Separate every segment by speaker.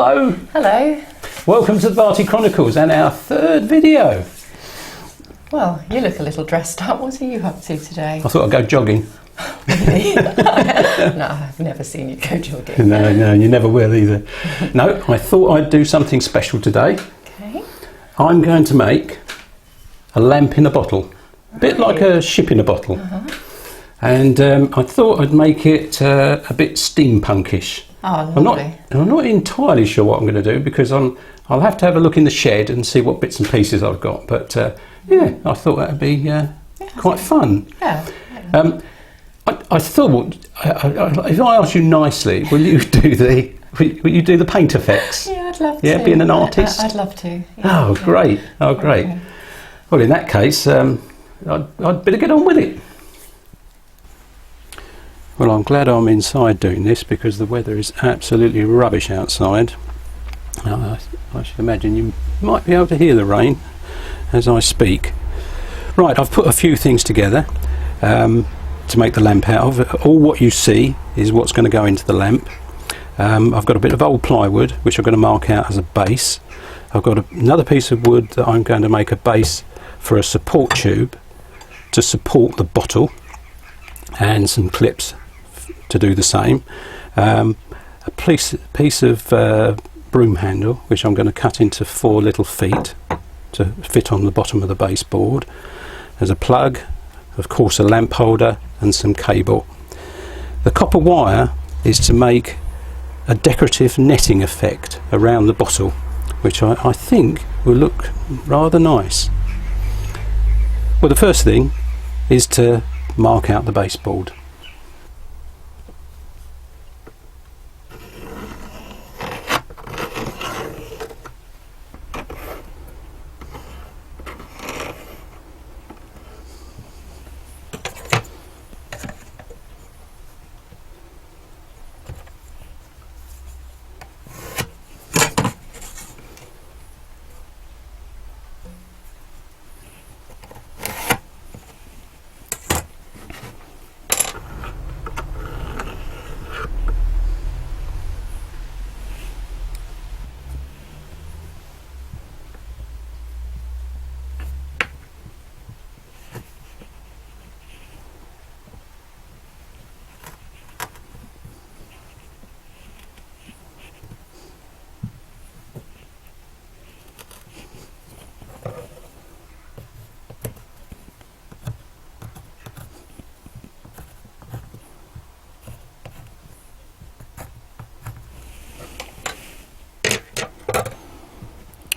Speaker 1: Hello.
Speaker 2: Hello.
Speaker 1: Welcome to the Barty Chronicles and our third video.
Speaker 2: Well, you look a little dressed up. What are you up to today?
Speaker 1: I thought I'd go jogging.
Speaker 2: Really? No, I've never seen you go jogging.
Speaker 1: No, you never will either. No, I thought I'd do something special today.
Speaker 2: Okay.
Speaker 1: I'm going to make a lamp in a bottle. A bit like a ship in a bottle. And I thought I'd make it a bit steampunkish.
Speaker 2: Oh, lovely.
Speaker 1: I'm not entirely sure what I'm going to do because I'll have to have a look in the shed and see what bits and pieces I've got. But yeah, I thought that would be quite fun.
Speaker 2: Yeah.
Speaker 1: I thought, if I ask you nicely, will you do the paint effects?
Speaker 2: Yeah, I'd love to.
Speaker 1: Yeah, being an artist.
Speaker 2: I'd love to. Yeah,
Speaker 1: Oh,
Speaker 2: yeah.
Speaker 1: great! Oh, great!
Speaker 2: Okay.
Speaker 1: Well, in that case, I'd better get on with it. Well, I'm glad I'm inside doing this because the weather is absolutely rubbish outside. I should imagine you might be able to hear the rain as I speak. Right, I've put a few things together to make the lamp out of. All what you see is what's going to go into the lamp. I've got a bit of old plywood which I'm going to mark out as a base. I've got another piece of wood that I'm going to make a base for a support tube to support the bottle, and some clips to do the same. A piece of broom handle which I'm going to cut into 4 little feet to fit on the bottom of the baseboard. There's a plug, of course a lamp holder, and some cable. The copper wire is to make a decorative netting effect around the bottle, which I think will look rather nice. Well, the first thing is to mark out the baseboard.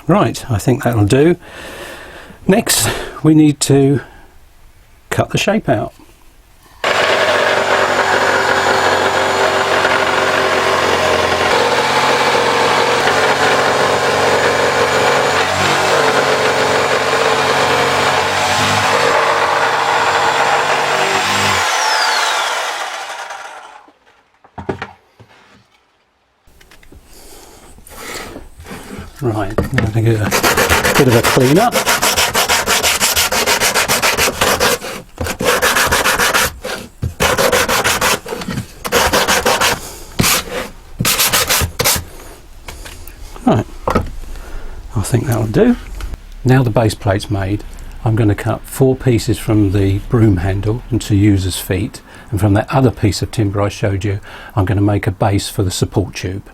Speaker 1: Right, I think that'll do. Next, we need to cut the shape out. Right, now to get a bit of a clean up. Right, I think that'll do. Now the base plate's made, I'm going to cut 4 pieces from the broom handle and to use as feet, and from that other piece of timber I showed you, I'm going to make a base for the support tube.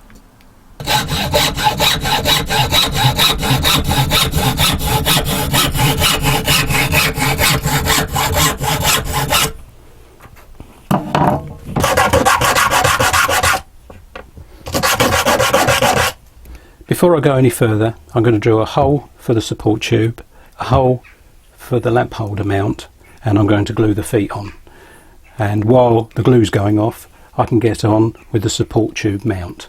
Speaker 1: Before I go any further, I'm going to drill a hole for the support tube, a hole for the lamp holder mount, and I'm going to glue the feet on. And while the glue's going off, I can get on with the support tube mount.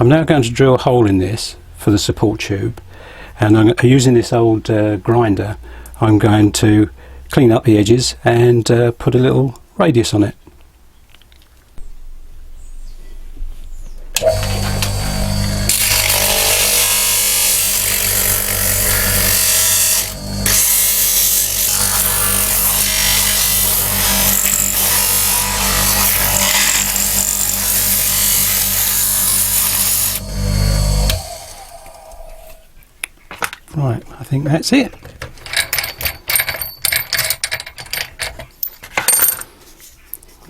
Speaker 1: I'm now going to drill a hole in this for the support tube, and I'm using this old grinder. I'm going to clean up the edges and put a little radius on it. Right, I think that's it.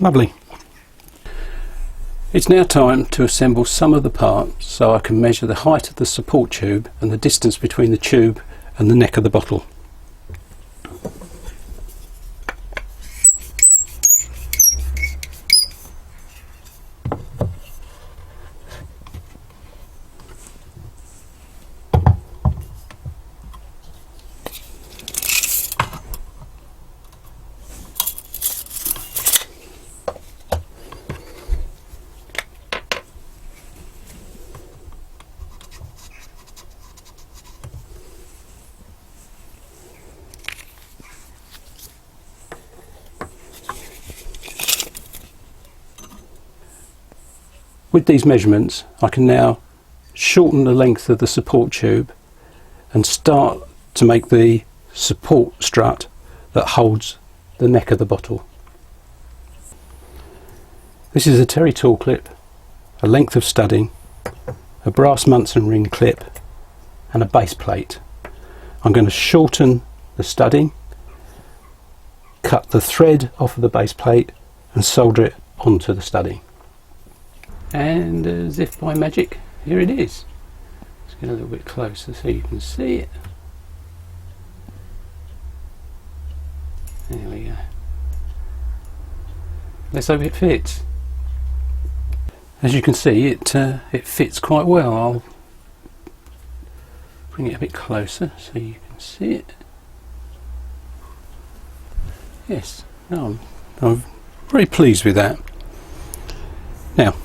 Speaker 1: Lovely. It's now time to assemble some of the parts so I can measure the height of the support tube and the distance between the tube and the neck of the bottle. With these measurements, I can now shorten the length of the support tube and start to make the support strut that holds the neck of the bottle. This is a Terry tool clip, a length of studding, a brass Munson ring clip and a base plate. I'm going to shorten the studding, cut the thread off of the base plate and solder it onto the studding. And as if by magic, here it is. Let's get a little bit closer so you can see it. There we go. Let's hope it fits. As you can see, it fits quite well. I'll bring it a bit closer so you can see it. Yes, no, I'm very pleased with that. Now,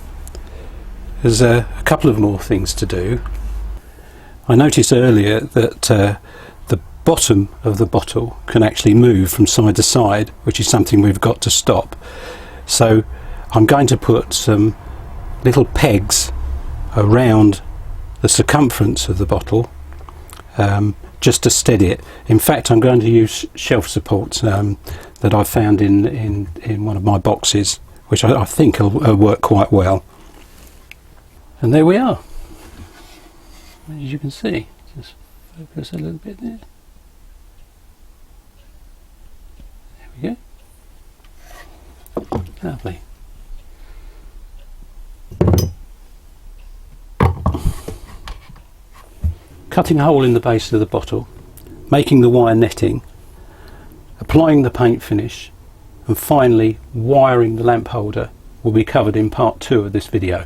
Speaker 1: there's a couple of more things to do. I noticed earlier that the bottom of the bottle can actually move from side to side, which is something we've got to stop. So I'm going to put some little pegs around the circumference of the bottle just to steady it. In fact, I'm going to use shelf supports that I found in one of my boxes, which I think will work quite well. And there we are. As you can see, just focus a little bit there. There we go. Lovely. Cutting a hole in the base of the bottle, making the wire netting, applying the paint finish, and finally wiring the lamp holder will be covered in part 2 of this video.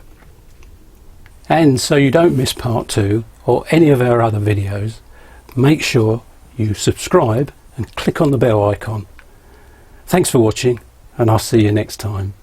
Speaker 1: And so you don't miss part 2 or any of our other videos, make sure you subscribe and click on the bell icon. Thanks for watching, and I'll see you next time.